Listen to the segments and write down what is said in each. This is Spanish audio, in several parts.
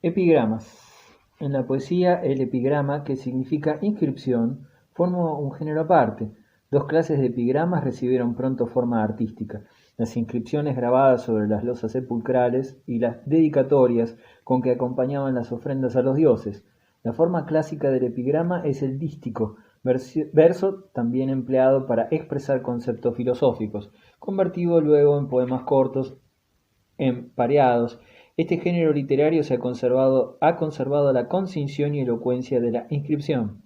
Epigramas. En la poesía, el epigrama, que significa inscripción, forma un género aparte. Dos clases de epigramas recibieron pronto forma artística: las inscripciones grabadas sobre las losas sepulcrales y las dedicatorias con que acompañaban las ofrendas a los dioses. La forma clásica del epigrama es el dístico, verso también empleado para expresar conceptos filosóficos, convertido luego en poemas cortos pareados. Este género literario ha conservado la concisión y elocuencia de la inscripción.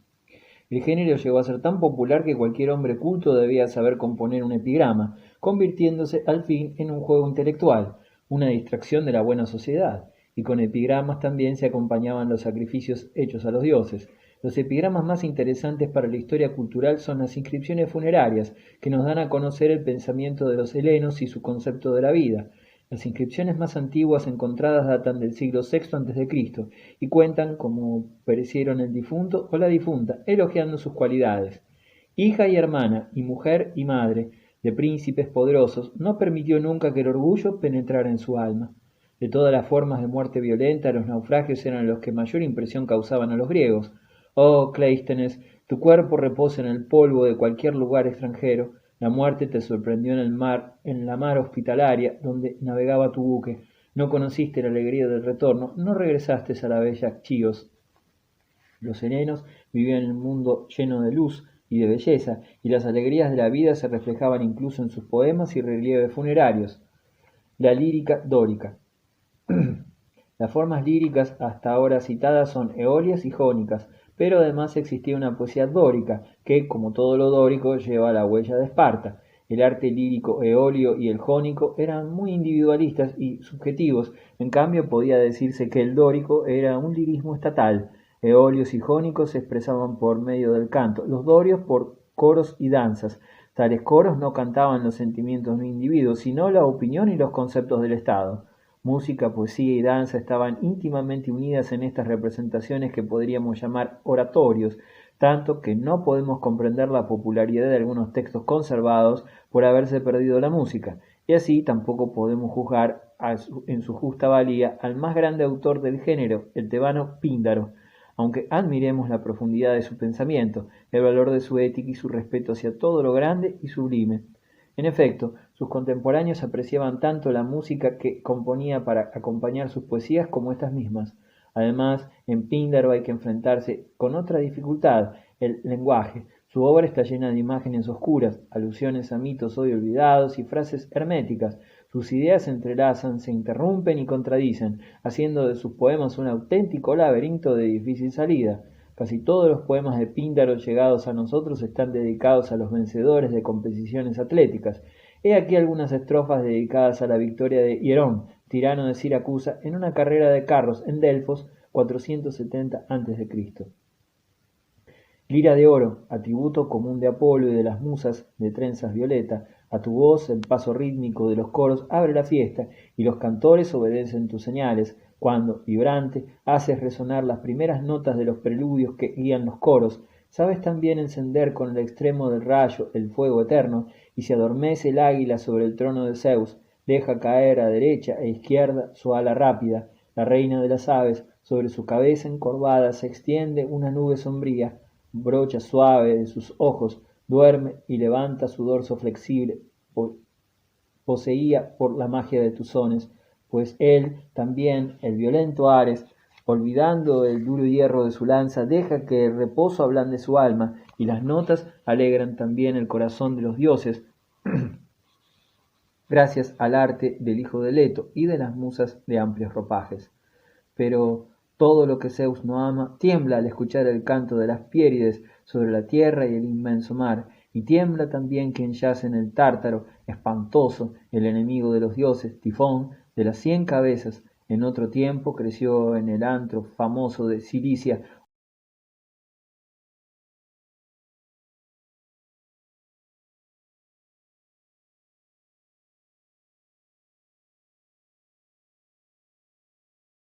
El género llegó a ser tan popular que cualquier hombre culto debía saber componer un epigrama, convirtiéndose al fin en un juego intelectual, una distracción de la buena sociedad, y con epigramas también se acompañaban los sacrificios hechos a los dioses. Los epigramas más interesantes para la historia cultural son las inscripciones funerarias, que nos dan a conocer el pensamiento de los helenos y su concepto de la vida. Las inscripciones más antiguas encontradas datan del siglo VI a.C. y cuentan cómo perecieron el difunto o la difunta, elogiando sus cualidades. Hija y hermana, y mujer y madre, de príncipes poderosos, no permitió nunca que el orgullo penetrara en su alma. De todas las formas de muerte violenta, los naufragios eran los que mayor impresión causaban a los griegos. Oh, Cleístenes, tu cuerpo reposa en el polvo de cualquier lugar extranjero. La muerte te sorprendió en el mar, en la mar hospitalaria, donde navegaba tu buque. No conociste la alegría del retorno, no regresaste a la bella Chios. Los helenos vivían en un mundo lleno de luz y de belleza, y las alegrías de la vida se reflejaban incluso en sus poemas y relieves funerarios. La lírica dórica. Las formas líricas hasta ahora citadas son eolias y jónicas, pero además existía una poesía dórica, que, como todo lo dórico, lleva la huella de Esparta. El arte lírico eolio y el jónico eran muy individualistas y subjetivos, en cambio podía decirse que el dórico era un lirismo estatal. Eolios y jónicos se expresaban por medio del canto, los dorios por coros y danzas. Tales coros no cantaban los sentimientos de un individuo, sino la opinión y los conceptos del Estado. Música, poesía y danza estaban íntimamente unidas en estas representaciones que podríamos llamar oratorios, tanto que no podemos comprender la popularidad de algunos textos conservados por haberse perdido la música, y así tampoco podemos juzgar en su justa valía al más grande autor del género, el tebano Píndaro, aunque admiremos la profundidad de su pensamiento, el valor de su ética y su respeto hacia todo lo grande y sublime. En efecto, sus contemporáneos apreciaban tanto la música que componía para acompañar sus poesías como estas mismas. Además, en Píndaro hay que enfrentarse con otra dificultad: el lenguaje. Su obra está llena de imágenes oscuras, alusiones a mitos hoy olvidados y frases herméticas. Sus ideas se entrelazan, se interrumpen y contradicen, haciendo de sus poemas un auténtico laberinto de difícil salida. Casi todos los poemas de Píndaro llegados a nosotros están dedicados a los vencedores de competiciones atléticas. He aquí algunas estrofas dedicadas a la victoria de Hierón, tirano de Siracusa, en una carrera de carros en Delfos, 470 a.C. Lira de oro, atributo común de Apolo y de las musas de trenzas violeta, a tu voz el paso rítmico de los coros abre la fiesta, y los cantores obedecen tus señales, cuando, vibrante, haces resonar las primeras notas de los preludios que guían los coros. Sabes también encender con el extremo del rayo el fuego eterno, y se adormece el águila sobre el trono de Zeus, deja caer a derecha e izquierda su ala rápida, la reina de las aves, sobre su cabeza encorvada se extiende una nube sombría, brocha suave de sus ojos, duerme y levanta su dorso flexible, poseía por la magia de tus sones, pues él también, el violento Ares, olvidando el duro hierro de su lanza, deja que el reposo ablande su alma, y las notas alegran también el corazón de los dioses, gracias al arte del hijo de Leto y de las musas de amplios ropajes. Pero todo lo que Zeus no ama tiembla al escuchar el canto de las Piérides sobre la tierra y el inmenso mar, y tiembla también quien yace en el Tártaro, espantoso, el enemigo de los dioses, Tifón, de las 100 cabezas. En otro tiempo creció en el antro famoso de Cilicia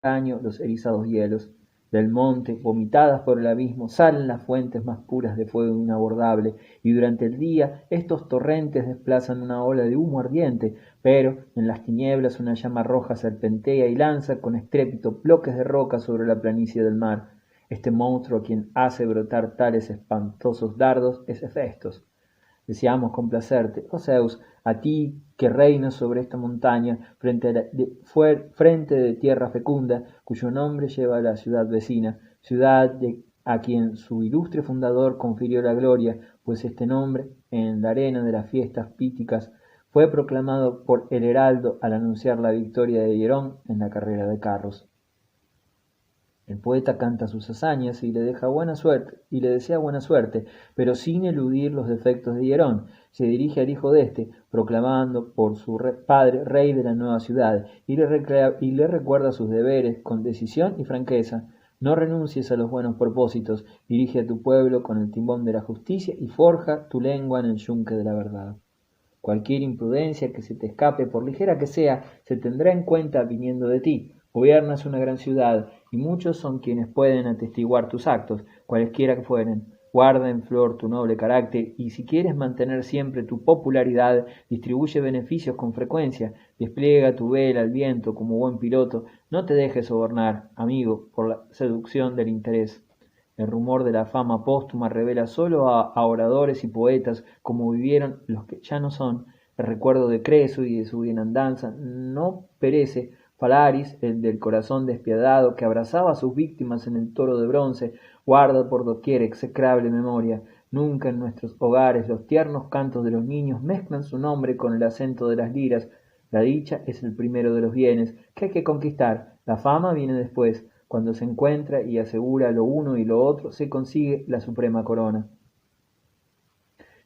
año los erizados hielos. Del monte, vomitadas por el abismo, salen las fuentes más puras de fuego inabordable, y durante el día estos torrentes desplazan una ola de humo ardiente, pero en las tinieblas una llama roja serpentea y lanza con estrépito bloques de roca sobre la planicie del mar. Este monstruo a quien hace brotar tales espantosos dardos es Hefestos. Deseamos complacerte, oh Zeus, a ti que reinas sobre esta montaña, frente de tierra fecunda, cuyo nombre lleva la ciudad vecina, a quien su ilustre fundador confirió la gloria, pues este nombre, en la arena de las fiestas píticas, fue proclamado por el heraldo al anunciar la victoria de Hierón en la carrera de carros. El poeta canta sus hazañas y le desea buena suerte, pero sin eludir los defectos de Hierón. Se dirige al hijo de éste, proclamando por su padre rey de la nueva ciudad, y le recuerda sus deberes con decisión y franqueza. No renuncies a los buenos propósitos, dirige a tu pueblo con el timón de la justicia y forja tu lengua en el yunque de la verdad. Cualquier imprudencia que se te escape, por ligera que sea, se tendrá en cuenta viniendo de ti. Gobiernas una gran ciudad, y muchos son quienes pueden atestiguar tus actos, cualesquiera que fueren. Guarda en flor tu noble carácter, y si quieres mantener siempre tu popularidad, distribuye beneficios con frecuencia, despliega tu vela al viento como buen piloto, no te dejes sobornar, amigo, por la seducción del interés. El rumor de la fama póstuma revela sólo a oradores y poetas como vivieron los que ya no son. El recuerdo de Creso y de su bienandanza no perece. Falaris, el del corazón despiadado que abrazaba a sus víctimas en el toro de bronce, guarda por doquier execrable memoria. Nunca en nuestros hogares los tiernos cantos de los niños mezclan su nombre con el acento de las liras. La dicha es el primero de los bienes que hay que conquistar. La fama viene después. Cuando se encuentra y asegura lo uno y lo otro, se consigue la suprema corona.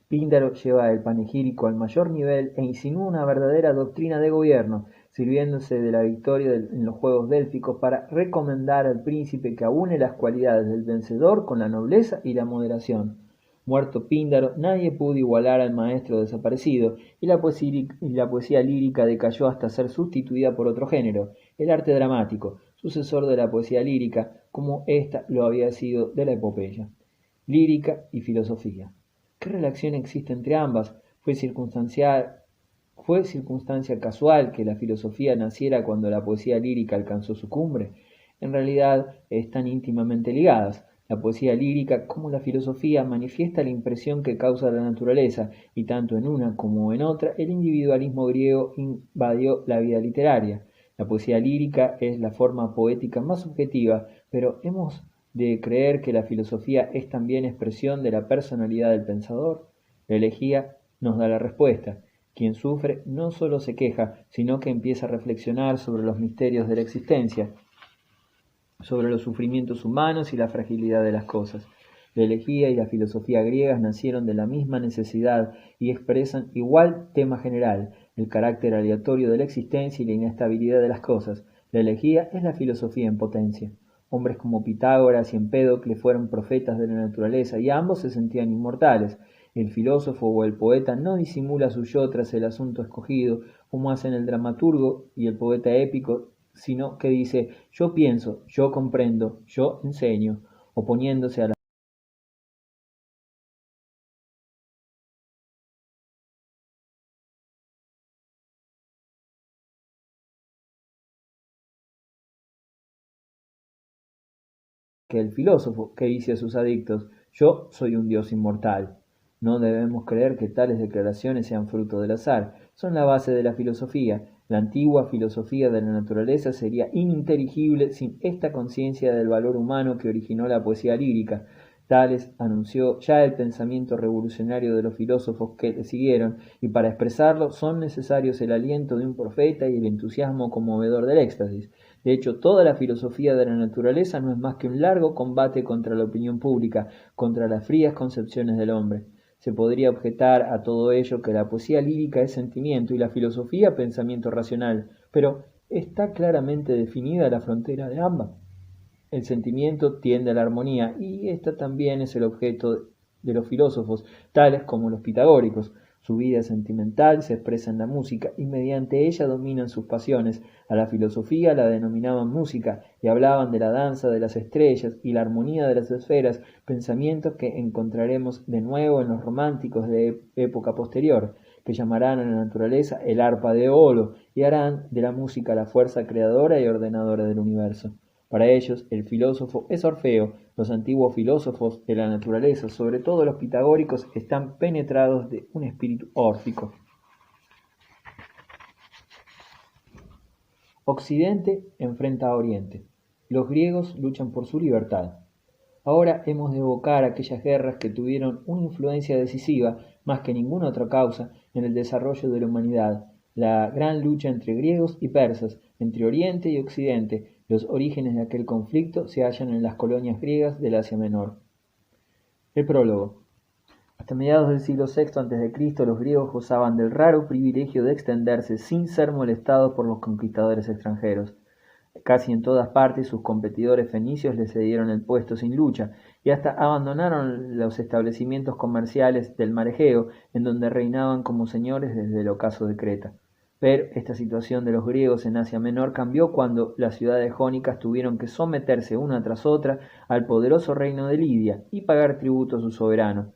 Píndaro lleva el panegírico al mayor nivel e insinúa una verdadera doctrina de gobierno, sirviéndose de la victoria en los Juegos Délficos para recomendar al príncipe que aúne las cualidades del vencedor con la nobleza y la moderación. Muerto Píndaro, nadie pudo igualar al maestro desaparecido, y la poesía lírica decayó hasta ser sustituida por otro género, el arte dramático, sucesor de la poesía lírica, como ésta lo había sido de la epopeya. Lírica y filosofía. ¿Qué relación existe entre ambas? ¿Fue circunstancia casual que la filosofía naciera cuando la poesía lírica alcanzó su cumbre? En realidad están íntimamente ligadas. La poesía lírica, como la filosofía, manifiesta la impresión que causa la naturaleza, y tanto en una como en otra el individualismo griego invadió la vida literaria. La poesía lírica es la forma poética más subjetiva, pero hemos de creer que la filosofía es también expresión de la personalidad del pensador. La elegía nos da la respuesta. Quien sufre no sólo se queja, sino que empieza a reflexionar sobre los misterios de la existencia, sobre los sufrimientos humanos y la fragilidad de las cosas. La elegía y la filosofía griegas nacieron de la misma necesidad y expresan igual tema general, el carácter aleatorio de la existencia y la inestabilidad de las cosas. La elegía es la filosofía en potencia. Hombres como Pitágoras y Empédocle fueron profetas de la naturaleza y ambos se sentían inmortales. El filósofo o el poeta no disimula su yo tras el asunto escogido, como hacen el dramaturgo y el poeta épico, sino que dice yo pienso, yo comprendo, yo enseño, oponiéndose a la que el filósofo, que dice a sus adictos yo soy un dios inmortal. No debemos creer que tales declaraciones sean fruto del azar, son la base de la filosofía. La antigua filosofía de la naturaleza sería ininteligible sin esta conciencia del valor humano que originó la poesía lírica. Tales anunció ya el pensamiento revolucionario de los filósofos que le siguieron, y para expresarlo son necesarios el aliento de un profeta y el entusiasmo conmovedor del éxtasis. De hecho, toda la filosofía de la naturaleza no es más que un largo combate contra la opinión pública, contra las frías concepciones del hombre. Se podría objetar a todo ello que la poesía lírica es sentimiento y la filosofía pensamiento racional, pero ¿está claramente definida la frontera de ambas? El sentimiento tiende a la armonía, y esta también es el objeto de los filósofos, tales como los pitagóricos. Su vida sentimental se expresa en la música y mediante ella dominan sus pasiones. A la filosofía la denominaban música y hablaban de la danza de las estrellas y la armonía de las esferas, pensamientos que encontraremos de nuevo en los románticos de época posterior, que llamarán a la naturaleza el arpa de Olo y harán de la música la fuerza creadora y ordenadora del universo. Para ellos, el filósofo es Orfeo. Los antiguos filósofos de la naturaleza, sobre todo los pitagóricos, están penetrados de un espíritu órfico. Occidente enfrenta a Oriente. Los griegos luchan por su libertad. Ahora hemos de evocar aquellas guerras que tuvieron una influencia decisiva, más que ninguna otra causa, en el desarrollo de la humanidad. La gran lucha entre griegos y persas, entre Oriente y Occidente. Los orígenes de aquel conflicto se hallan en las colonias griegas del Asia Menor. El prólogo. Hasta mediados del siglo VI a.C., los griegos gozaban del raro privilegio de extenderse sin ser molestados por los conquistadores extranjeros. Casi en todas partes sus competidores fenicios les cedieron el puesto sin lucha, y hasta abandonaron los establecimientos comerciales del mar Egeo, en donde reinaban como señores desde el ocaso de Creta. Pero esta situación de los griegos en Asia Menor cambió cuando las ciudades jónicas tuvieron que someterse una tras otra al poderoso reino de Lidia y pagar tributo a su soberano.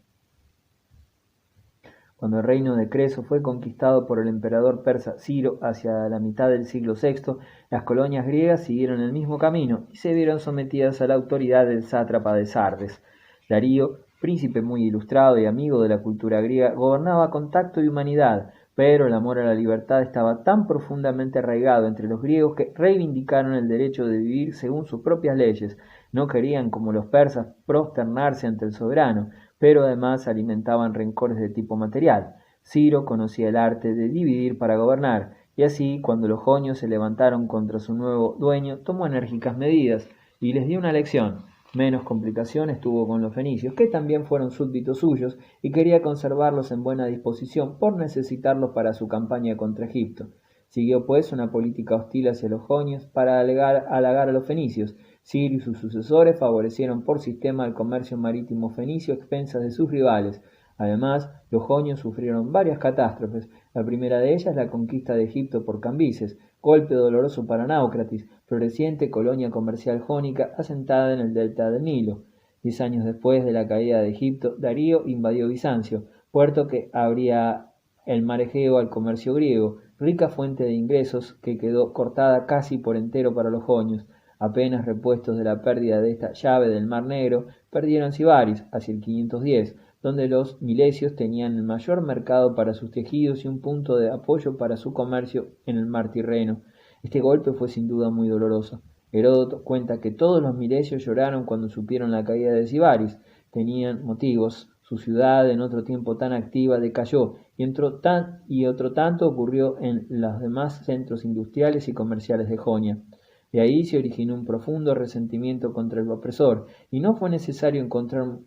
Cuando el reino de Creso fue conquistado por el emperador persa Ciro hacia la mitad del siglo VI, las colonias griegas siguieron el mismo camino y se vieron sometidas a la autoridad del sátrapa de Sardes. Darío, príncipe muy ilustrado y amigo de la cultura griega, gobernaba con tacto y humanidad, pero el amor a la libertad estaba tan profundamente arraigado entre los griegos que reivindicaron el derecho de vivir según sus propias leyes. No querían, como los persas, prosternarse ante el soberano, pero además alimentaban rencores de tipo material. Ciro conocía el arte de dividir para gobernar, y así, cuando los jonios se levantaron contra su nuevo dueño, tomó enérgicas medidas y les dio una lección. Menos complicaciones tuvo con los fenicios, que también fueron súbditos suyos, y quería conservarlos en buena disposición por necesitarlos para su campaña contra Egipto. Siguió pues una política hostil hacia los jonios para halagar a los fenicios. Ciro y sus sucesores favorecieron por sistema el comercio marítimo fenicio a expensas de sus rivales. Además, los jonios sufrieron varias catástrofes. La primera de ellas la conquista de Egipto por Cambises, golpe doloroso para Náucratis, floreciente colonia comercial jónica asentada en el delta del Nilo. 10 años después de la caída de Egipto, Darío invadió Bizancio, puerto que abría el mar Egeo al comercio griego, rica fuente de ingresos que quedó cortada casi por entero para los jonios. Apenas repuestos de la pérdida de esta llave del Mar Negro, perdieron Sibaris hacia el 510, donde los milesios tenían el mayor mercado para sus tejidos y un punto de apoyo para su comercio en el mar Tirreno. Este golpe fue sin duda muy doloroso. Heródoto cuenta que todos los milesios lloraron cuando supieron la caída de Sibaris. Tenían motivos. Su ciudad, en otro tiempo tan activa, decayó, y otro tanto ocurrió en los demás centros industriales y comerciales de Jonia. De ahí se originó un profundo resentimiento contra el opresor, y no fue necesario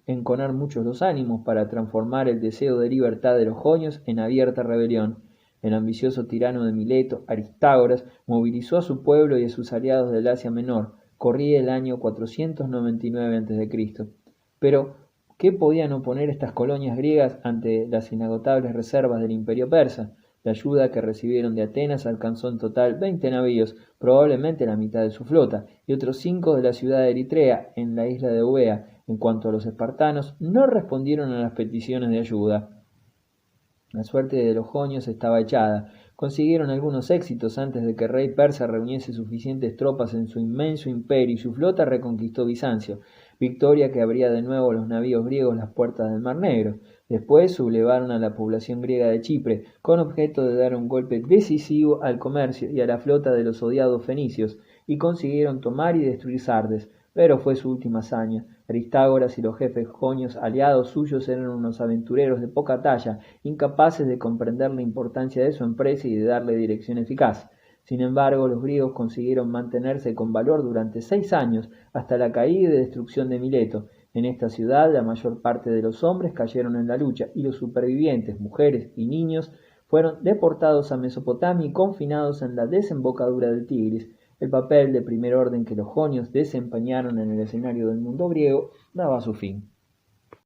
enconar muchos los ánimos para transformar el deseo de libertad de los jonios en abierta rebelión. El ambicioso tirano de Mileto, Aristágoras, movilizó a su pueblo y a sus aliados del Asia Menor. Corría el año 499 a.C. Pero, ¿qué podían oponer estas colonias griegas ante las inagotables reservas del imperio persa? La ayuda que recibieron de Atenas alcanzó en total 20 navíos, probablemente la mitad de su flota, y otros 5 de la ciudad de Eritrea, en la isla de Eubea. En cuanto a los espartanos, no respondieron a las peticiones de ayuda. La suerte de los jonios estaba echada. Consiguieron algunos éxitos antes de que el rey persa reuniese suficientes tropas en su inmenso imperio y su flota reconquistó Bizancio, victoria que abría de nuevo a los navíos griegos las puertas del Mar Negro. Después sublevaron a la población griega de Chipre, con objeto de dar un golpe decisivo al comercio y a la flota de los odiados fenicios, y consiguieron tomar y destruir Sardes, pero fue su última hazaña. Aristágoras y los jefes jonios aliados suyos eran unos aventureros de poca talla, incapaces de comprender la importancia de su empresa y de darle dirección eficaz. Sin embargo, los griegos consiguieron mantenerse con valor durante 6 años, hasta la caída y destrucción de Mileto. En esta ciudad, la mayor parte de los hombres cayeron en la lucha, y los supervivientes, mujeres y niños, fueron deportados a Mesopotamia y confinados en la desembocadura del Tigris. El papel de primer orden que los jonios desempeñaron en el escenario del mundo griego daba su fin.